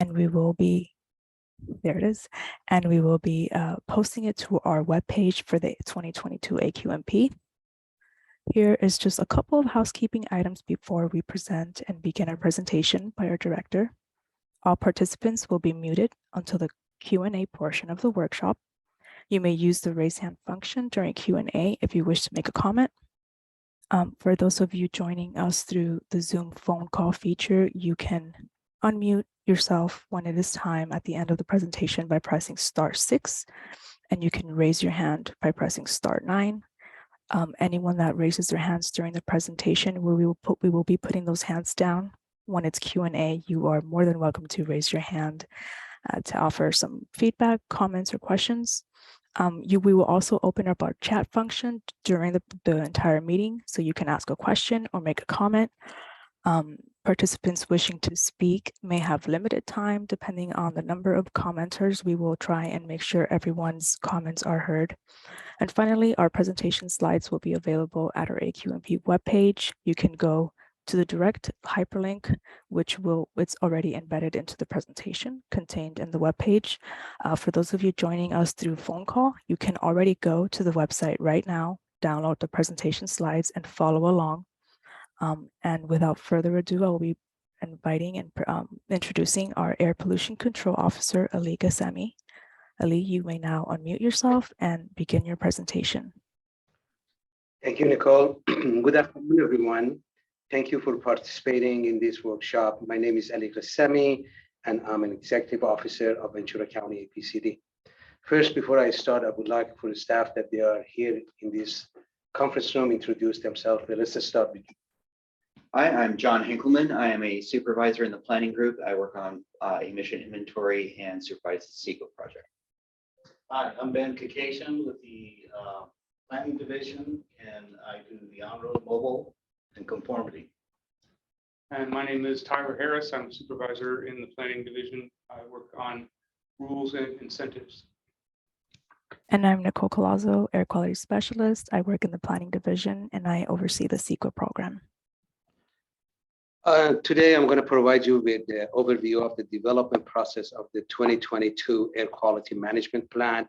and we will be, there it is, and we will be posting it to our webpage for the 2022 AQMP. Here is just a couple of housekeeping items before we present and begin our presentation by our director. All participants will be muted until the Q&A portion of the workshop. You may use the raise hand function during Q&A if you wish to make a comment. For those of you joining us through the Zoom phone call feature, you can unmute yourself when it is time at the end of the presentation by pressing *6, and you can raise your hand by pressing *9. Anyone that raises their hands during the presentation, we will be putting those hands down. When it's Q&A, you are more than welcome to raise your hand to offer some feedback, comments, or questions. We will also open up our chat function during the entire meeting, so you can ask a question or make a comment. Participants wishing to speak may have limited time depending on the number of commenters. We will try and make sure everyone's comments are heard. And finally, our presentation slides will be available at our AQMP webpage. You can go to the direct hyperlink, it's already embedded into the presentation contained in the webpage. For those of you joining us through phone call, you can already go to the website right now, download the presentation slides, and follow along. And without further ado, I will be inviting and introducing our Air Pollution Control Officer, Ali Gassemi. Ali, you may now unmute yourself and begin your presentation. Thank you, Nicole. Good afternoon, everyone. Thank you for participating in this workshop. My name is Ali Gassemi, and I'm an Executive Officer of Ventura County APCD. First, before I start, I would like for the staff that they are here in this conference room introduce themselves. Let's start with you. Hi, I'm John Hinkleman. I am a supervisor in the planning group. I work on emission inventory and supervise the CEQA project. Hi, I'm Ben Kakacian with the planning division, and I do the on-road mobile and conformity. And my name is Tyler Harris. I'm a supervisor in the planning division. I work on rules and incentives. And I'm Nicole Colazzo, air quality specialist. I work in the planning division and I oversee the CEQA program. Today, I'm going to provide you with the overview of the development process of the 2022 Air Quality Management Plan,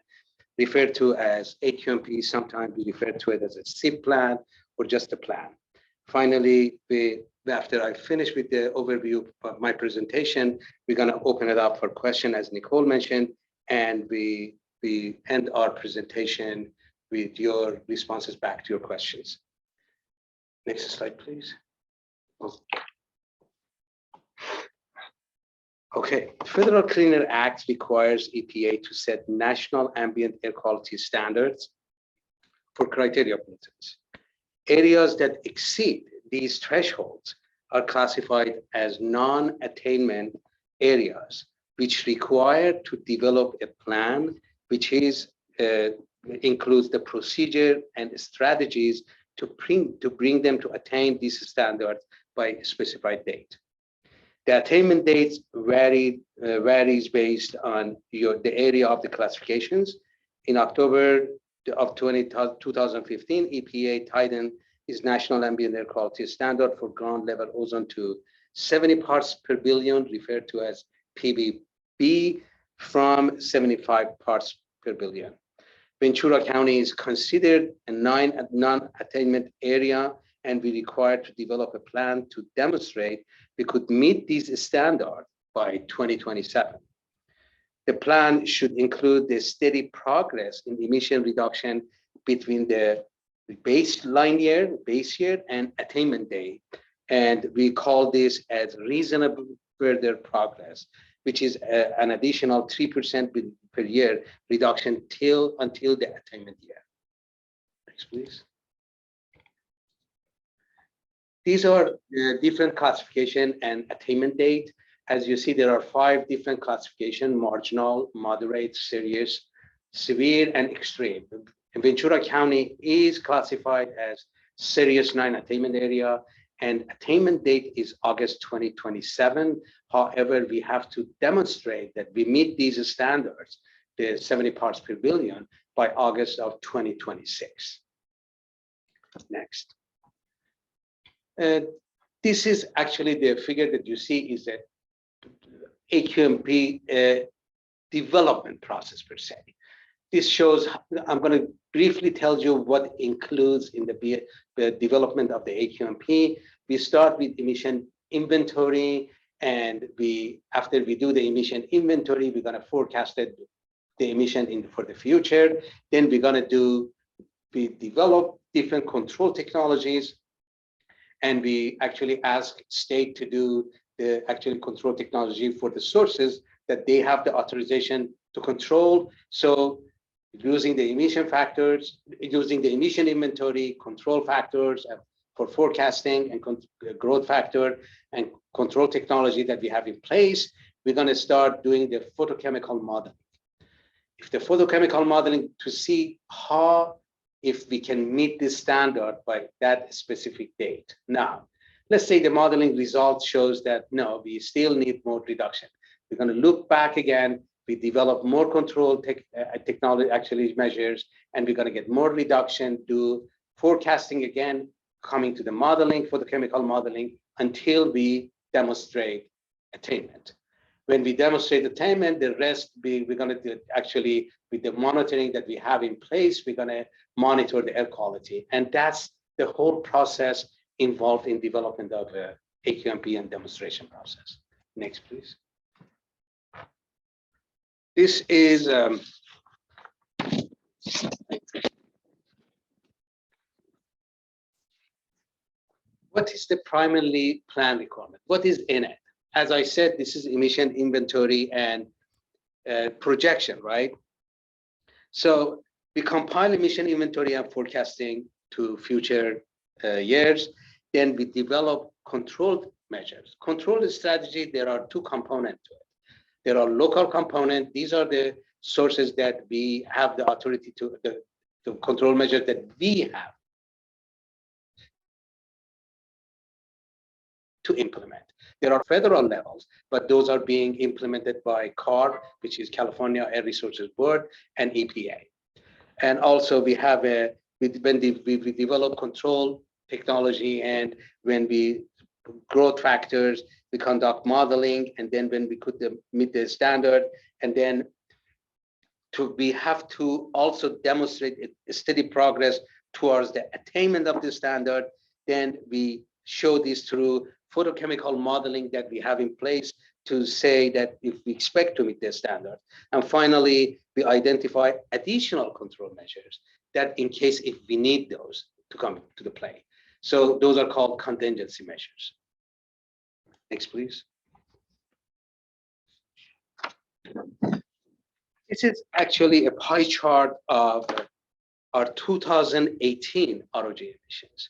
referred to as AQMP. Sometimes we refer to it as a SIP plan or just a plan. Finally, after I finish with the overview of my presentation, we're going to open it up for questions, as Nicole mentioned, and we end our presentation with your responses back to your questions. Next slide, please. Okay, Federal Clean Air Act requires EPA to set national ambient air quality standards for criteria pollutants. Areas that exceed these thresholds are classified as non-attainment areas, which require to develop a plan which includes the procedure and strategies to bring them to attain these standards by a specified date. The attainment dates varies based on the area of the classifications. In October of 2015, EPA tightened its national ambient air quality standard for ground level ozone to 70 parts per billion, referred to as PBB, from 75 parts per billion. Ventura County is considered a non-attainment area, and we require to develop a plan to demonstrate we could meet these standards by 2027. The plan should include the steady progress in emission reduction between the baseline year, base year, and attainment day. And we call this as reasonable further progress, which is an additional 3% per year reduction until the attainment year. Next, please. These are the different classification and attainment date. As you see, there are 5 different classifications: marginal, moderate, serious, severe, and extreme. And Ventura County is classified as serious non-attainment area, and attainment date is August 2027. However, we have to demonstrate that we meet these standards, the 70 parts per billion, by August of 2026. Next. This is actually the figure that you see is a AQMP development process per se. This shows, I'm going to briefly tell you what includes in the development of the AQMP. We start with emission inventory, and after we do the emission inventory, we're going to forecast the emission for the future. Then we're going to develop different control technologies, and we actually ask state to do the actual control technology for the sources that they have the authorization to control. So using the emission factors, using the emission inventory, control factors for forecasting, and growth factor and control technology that we have in place, we're going to start doing the photochemical modeling. If the photochemical modeling to see if we can meet this standard by that specific date. Now, let's say the modeling result shows that no, we still need more reduction. We're going to look back again. We develop more control technology, actually measures, and we're going to get more reduction, do forecasting again, coming to the modeling, photochemical modeling, until we demonstrate attainment. When we demonstrate attainment, the rest we're going to do actually with the monitoring that we have in place, we're going to monitor the air quality. And that's the whole process involved in development of AQMP and demonstration process. Next, please. This is what is the primarily plan requirement? What is in it? As I said, this is emission inventory and projection, right? So we compile emission inventory and forecasting to future years. Then we develop controlled measures. Controlled strategy, there are two components to it. There are local components. These are the sources that we have the authority to, the control measures that we have to implement. There are federal levels, but those are being implemented by CAR, which is California Air Resources Board, and EPA. And also we have when we develop control technology, and when we growth factors, we conduct modeling, and then when we could meet the standard, and then we have to also demonstrate a steady progress towards the attainment of the standard. Then we show this through photochemical modeling that we have in place to say that if we expect to meet the standard. And finally, we identify additional control measures that in case if we need those to come to the play. So those are called contingency measures. Next, please. This is actually a pie chart of our 2018 ROG emissions.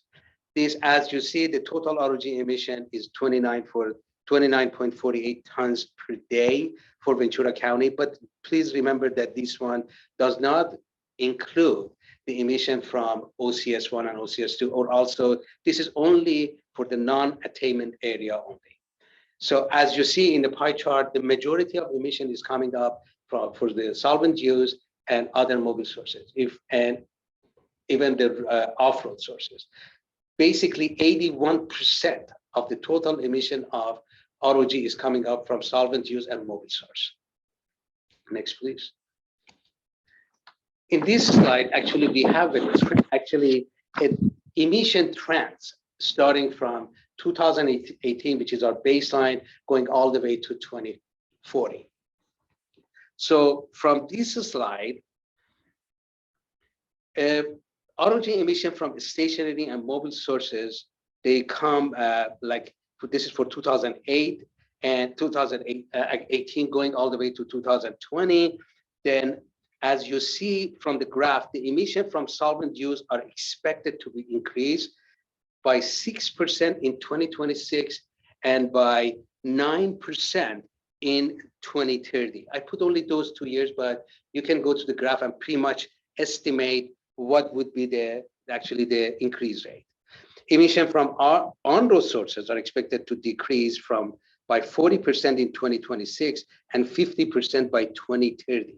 This, as you see, the total ROG emission is 29.48 tons per day for Ventura County. But please remember that this one does not include the emission from OCS1 and OCS2, or also this is only for the non-attainment area only. So as you see in the pie chart, the majority of emission is coming up for the solvent use and other mobile sources, and even the off-road sources. Basically, 81% of the total emission of ROG is coming up from solvent use and mobile source. Next, please. In this slide, actually, we have an emission trends starting from 2018, which is our baseline, going all the way to 2040. So from this slide, ROG emission from stationary and mobile sources, they come this is for 2008 and 2018 going all the way to 2020. Then as you see from the graph, the emission from solvent use are expected to be increased by 6% in 2026 and by 9% in 2030. I put only those 2 years, but you can go to the graph and pretty much estimate what would be the increase rate. Emission from our on-road sources are expected to decrease by 40% in 2026 and 50% by 2030.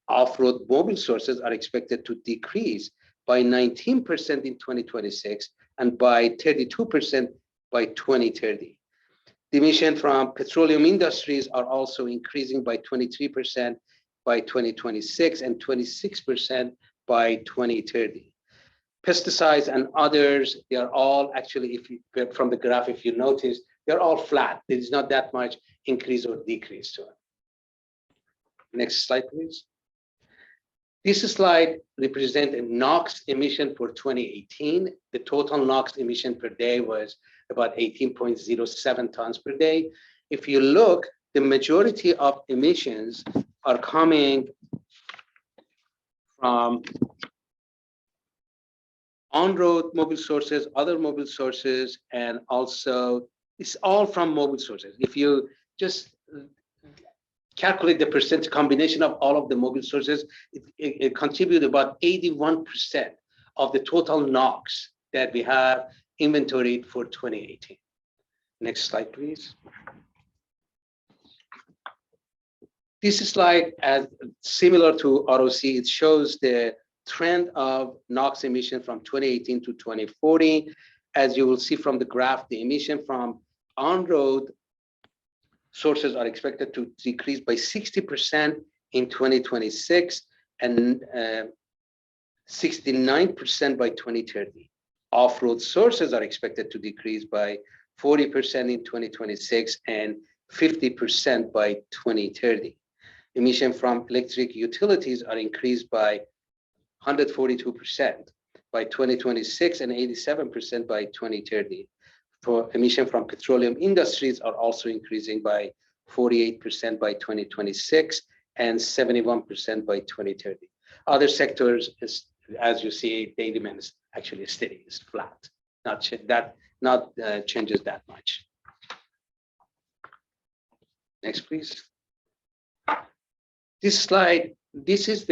Off-road mobile sources are expected to decrease by 19% in 2026 and by 32% by 2030. The emission from petroleum industries are also increasing by 23% by 2026 and 26% by 2030. Pesticides and others, they are all actually, if you from the graph, if you notice, they're all flat. There's not that much increase or decrease to it. Next slide, please. This slide represents a NOx emission for 2018. The total NOx emission per day was about 18.07 tons per day. If you look, the majority of emissions are coming from on-road mobile sources, other mobile sources, and also it's all from mobile sources. If you just calculate the percent combination of all of the mobile sources, it contributes about 81% of the total NOx that we have inventoried for 2018. Next slide, please. This slide, as similar to ROC, it shows the trend of NOx emission from 2018 to 2040. As you will see from the graph, the emission from on-road sources are expected to decrease by 60% in 2026 and 69% by 2030. Off-road sources are expected to decrease by 40% in 2026 and 50% by 2030. Emission from electric utilities are increased by 142% by 2026 and 87% by 2030. For emission from petroleum industries are also increasing by 48% by 2026 and 71% by 2030. Other sectors, as you see, they demand is actually steady, is flat, not changes that much. Next, please. This slide, this is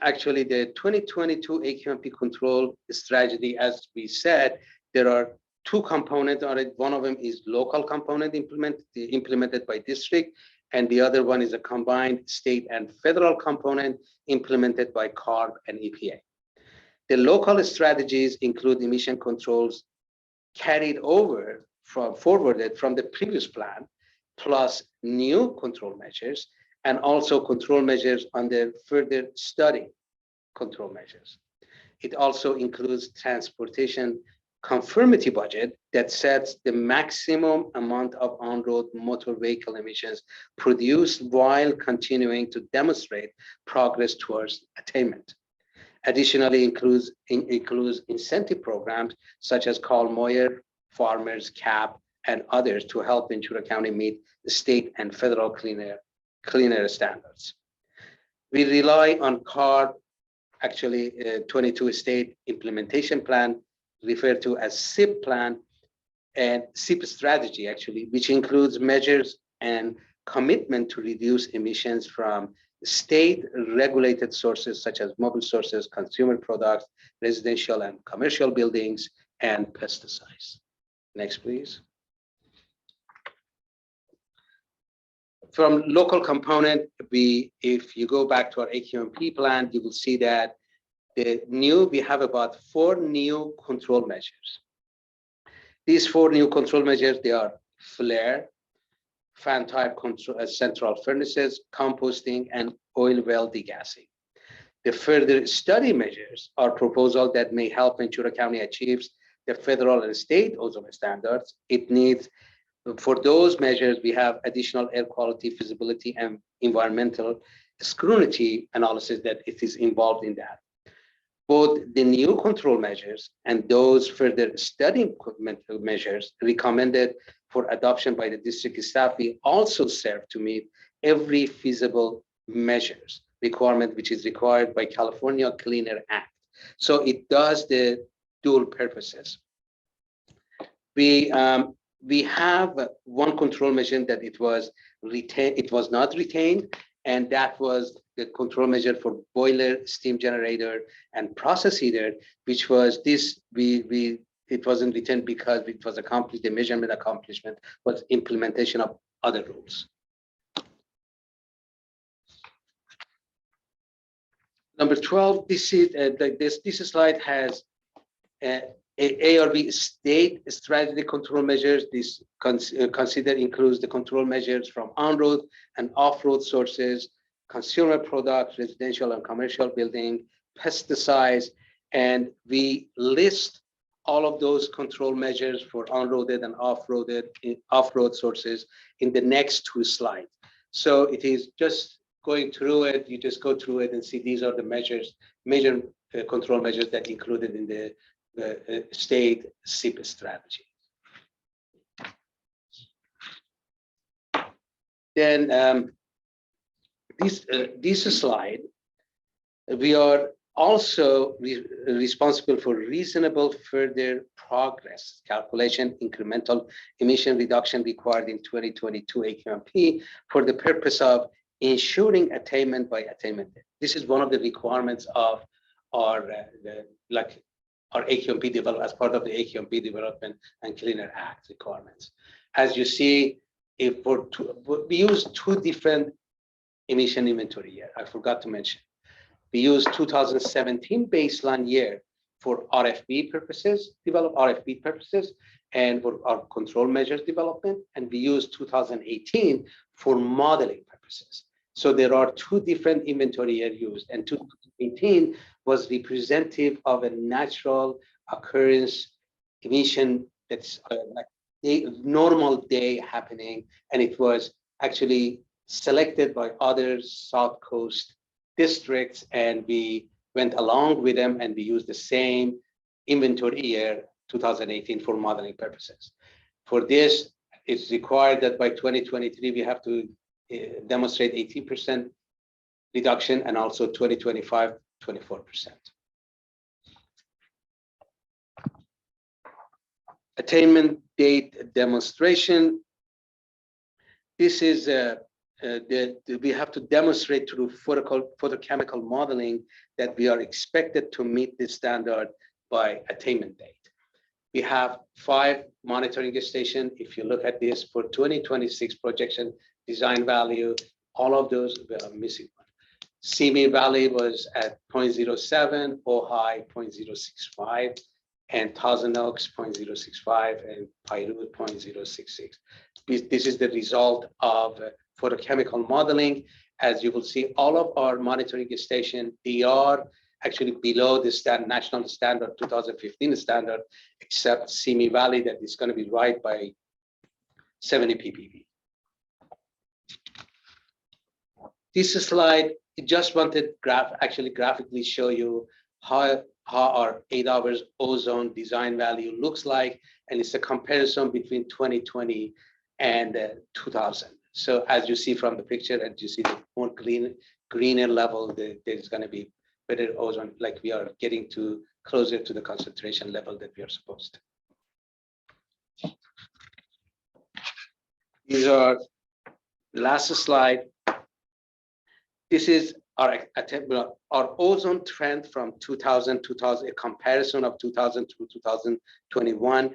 actually the 2022 AQMP control strategy. As we said, there are two components on it. One of them is local component implemented by district, and the other one is a combined state and federal component implemented by CARB and EPA. The local strategies include emission controls carried over forwarded from the previous plan, plus new control measures, and also control measures under further study control measures. It also includes transportation conformity budget that sets the maximum amount of on-road motor vehicle emissions produced while continuing to demonstrate progress towards attainment. Additionally, includes incentive programs such as Call Moyer, Farmers, CAP, and others to help Ventura County meet the state and federal cleaner standards. We rely on CARB, actually 22 state implementation plan, referred to as SIP plan, and SIP strategy actually, which includes measures and commitment to reduce emissions from state regulated sources such as mobile sources, consumer products, residential and commercial buildings, and pesticides. Next, please. From local component, if you go back to our AQMP plan, you will see that we have about 4 new control measures. These 4 new control measures, they are flare, fan type control, central furnaces, composting, and oil well degassing. The further study measures are proposals that may help Ventura County achieve the federal and state ozone standards. It needs, for those measures, we have additional air quality, feasibility, and environmental scrutiny analysis that it is involved in that. Both the new control measures and those further study measures recommended for adoption by the district staff will also serve to meet every feasible measures requirement which is required by California Clean Air Act. So it does the dual purposes. We have one control measure that it was not retained, and that was the control measure for boiler, steam generator, and process heater, which was this, it wasn't retained because it was accomplished, the measurement accomplishment was implementation of other rules. Number 12, this slide has A or B state strategy control measures. This consider includes the control measures from on-road and off-road sources, consumer products, residential and commercial building, pesticides, and we list all of those control measures for on-roaded and off-road sources in the next two slides. So it is just going through it. You just go through it and see these are the major control measures that included in the state SIP strategy. Then this slide, we are also responsible for reasonable further progress calculation, incremental emission reduction required in 2022 AQMP for the purpose of ensuring attainment by attainment. This is one of the requirements of our AQMP development, as part of the AQMP Development and Cleaner Act requirements. As you see, we use two different emission inventory year. I forgot to mention. We use 2017 baseline year for RFP purposes, and for our control measures development, and we use 2018 for modeling purposes. So there are two different inventory year used, and 2018 was representative of a natural occurrence emission that's like a normal day happening, and it was actually selected by other South Coast districts, and we went along with them, and we used the same inventory year 2018 for modeling purposes. For this, it's required that by 2023 we have to demonstrate 18% reduction, and also 2025 24%. Attainment date demonstration. This is we have to demonstrate through photochemical modeling that we are expected to meet this standard by attainment date. We have 5 monitoring stations. If you look at this for 2026 projection design value, all of those we are missing one. CME value was at 0.07, OHI 0.065, and Thousand Oaks 0.065, and Pyrute 0.066. This is the result of photochemical modeling. As you will see, all of our monitoring stations, they are actually below the national standard 2015 standard, except Simi Valley that is going to be right by 70 ppb. This slide, I just wanted graphically show you how our 8 hours ozone design value looks like, and it's a comparison between 2020 and 2000. So as you see from the picture, and you see the more greener level, there's going to be better ozone, like we are getting to closer to the concentration level that we are supposed to. These are last slide. This is our ozone trend from 2000, a comparison of 2000 to 2021.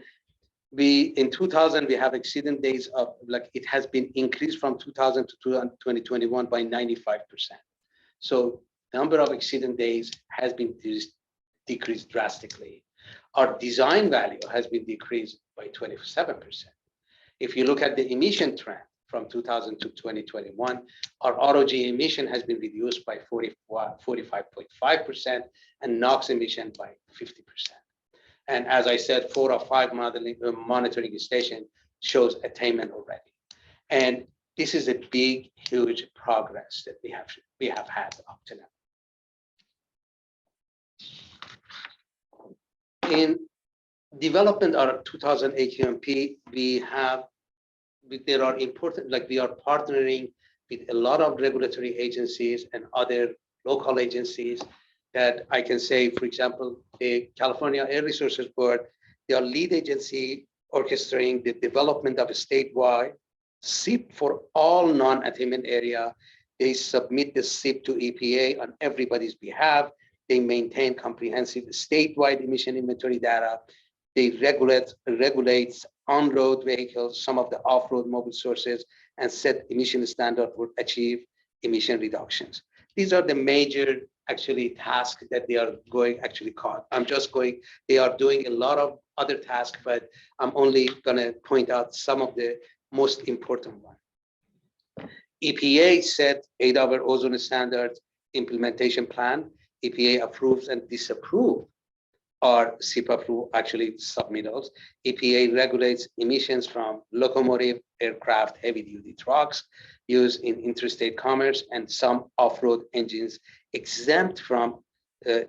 In 2000, we have exceeding days of, like, it has been increased from 2000 to 2021 by 95%. So number of exceeding days has been decreased drastically. Our design value has been decreased by 27%. If you look at the emission trend from 2000 to 2021, our ROG emission has been reduced by 45.5%, and NOx emission by 50%. And as I said, 4 or 5 monitoring station shows attainment already. And this is a big, huge progress that we have had up to now. In development of 2000 AQMP, there are important, like we are partnering with a lot of regulatory agencies and other local agencies that I can say, for example, the California Air Resources Board, they are lead agency orchestrating the development of a statewide SIP for all non-attainment area. They submit the SIP to EPA on everybody's behalf. They maintain comprehensive statewide emission inventory data. They regulates on-road vehicles, some of the off-road mobile sources, and set emission standard for achieve emission reductions. These are the major actually tasks that they are going actually caught. They are doing a lot of other tasks, but I'm only gonna point out some of the most important ones. EPA set 8-hour ozone standard implementation plan. EPA approves and disapproves or SIP approve actually submittals. EPA regulates emissions from locomotive, aircraft, heavy duty trucks used in interstate commerce and some off-road engines exempt from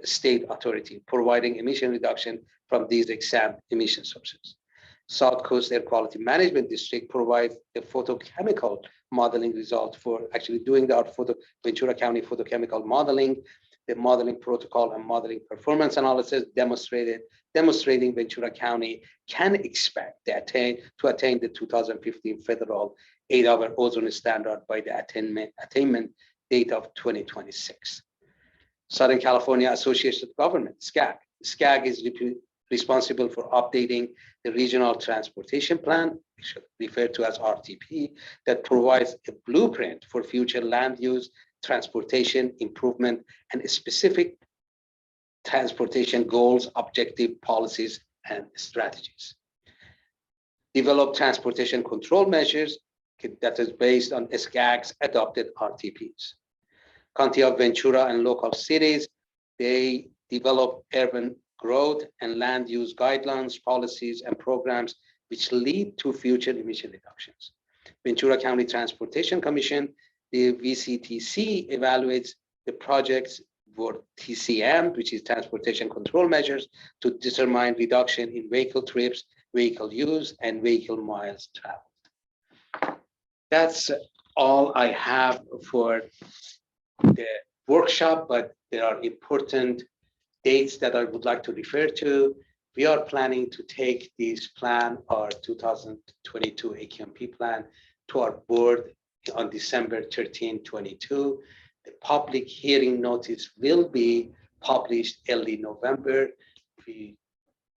state authority, providing emission reduction from these exempt emission sources. South Coast Air Quality Management District provides a photochemical modeling result for actually doing our Ventura County photochemical modeling. The modeling protocol and modeling performance analysis demonstrating Ventura County can expect to attain the 2015 federal 8-hour ozone standard by the attainment date of 2026. Southern California Association of Government, SCAG. SCAG is responsible for updating the Regional Transportation Plan, referred to as RTP, that provides a blueprint for future land use, transportation improvement, and specific transportation goals, objective policies, and strategies. Develop transportation control measures that is based on SCAG's adopted RTPs. County of Ventura and local cities, they develop urban growth and land use guidelines, policies, and programs which lead to future emission reductions. Ventura County Transportation Commission, the VCTC, evaluates the projects for TCM, which is transportation control measures, to determine reduction in vehicle trips, vehicle use, and vehicle miles traveled. That's all I have for the workshop, but there are important dates that I would like to refer to. We are planning to take this plan, our 2022 AQMP plan, to our board on December 13, 22. The public hearing notice will be published early November,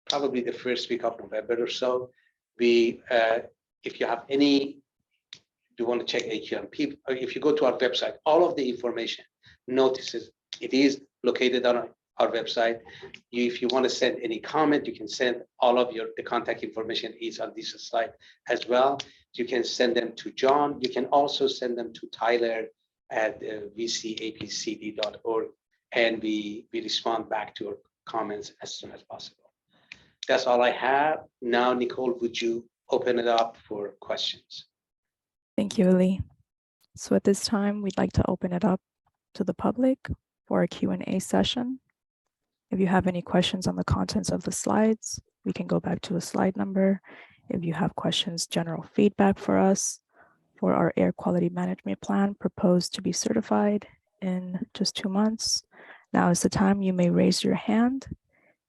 probably the first week of November or so. If you have any, you want to check AQMP, or if you go to our website, all of the information, notices, it is located on our website. If you want to send any comment, you can send all of the contact information is on this slide as well. You can send them to John. You can also send them to Tyler at VCAPCD.org, and we respond back to your comments as soon as possible. That's all I have. Now, Nicole, would you open it up for questions? Thank you, Ali. So at this time, we'd like to open it up to the public for a Q&A session. If you have any questions on the contents of the slides, we can go back to a slide number. If you have questions, general feedback for us for our air quality management plan proposed to be certified in just 2 months, now is the time. You may raise your hand.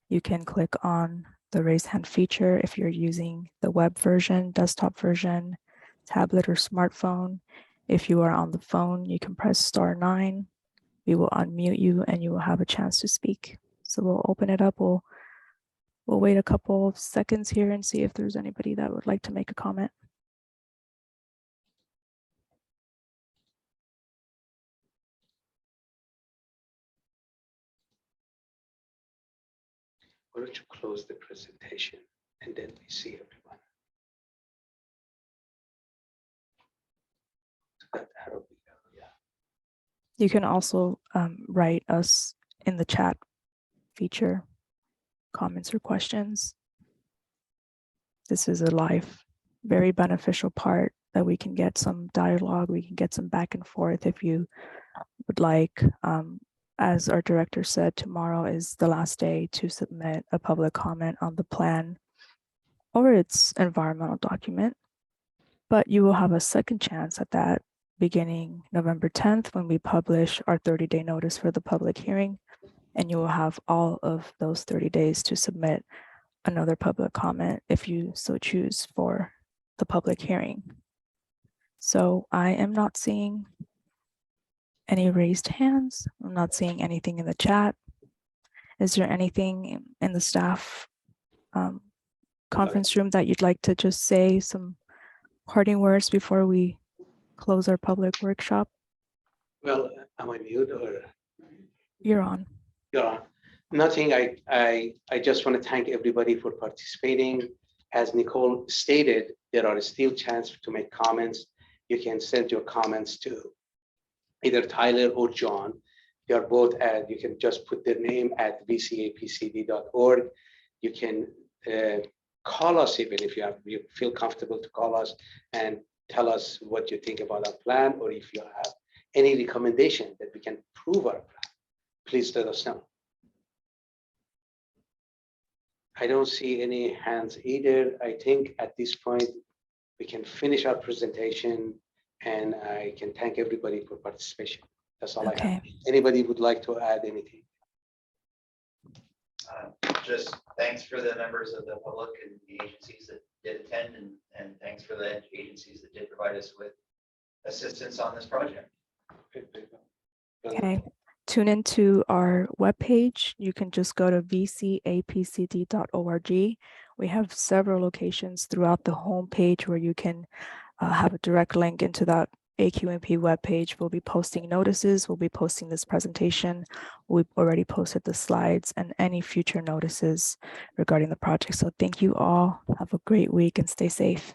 You can click on the raise hand feature if you're using the web version, desktop version, tablet, or smartphone. If you are on the phone, you can press *9. We will unmute you and you will have a chance to speak. So we'll open it up. We'll wait a couple of seconds here and see if there's anybody that would like to make a comment. Why don't you close the presentation and then we see everyone. Yeah. You can also write us in the chat feature comments or questions. This is a live, very beneficial part that we can get some dialogue, we can get some back and forth if you would like. As our director said, tomorrow is the last day to submit a public comment on the plan or its environmental document, but you will have a second chance at that beginning November 10th when we publish our 30-day notice for the public hearing, and you will have all of those 30 days to submit another public comment if you so choose for the public hearing. So I am not seeing any raised hands. I'm not seeing anything in the chat. Is there anything in the staff conference room that you'd like to just say some parting words before we close our public workshop? Well, am I mute or? You're on. Yeah, nothing. I just want to thank everybody for participating. As Nicole stated, there are still chances to make comments. You can send your comments to either Tyler or John. They are both at, you can just put their name at VCAPCD.org. You can call us even if you feel comfortable to call us and tell us what you think about our plan, or if you have any recommendation that we can improve our plan, please let us know. I don't see any hands either. I think at this point, we can finish our presentation and I can thank everybody for participation. That's all I have. Okay. Anybody would like to add anything? Just thanks for the members of the public and the agencies that did attend, and thanks for the agencies that did provide us with assistance on this project. Okay. Tune into our webpage. You can just go to vcapcd.org. We have several locations throughout the homepage where you can have a direct link into that AQMP webpage. We'll be posting notices. We'll be posting this presentation. We've already posted the slides and any future notices regarding the project. So thank you all. Have a great week and stay safe.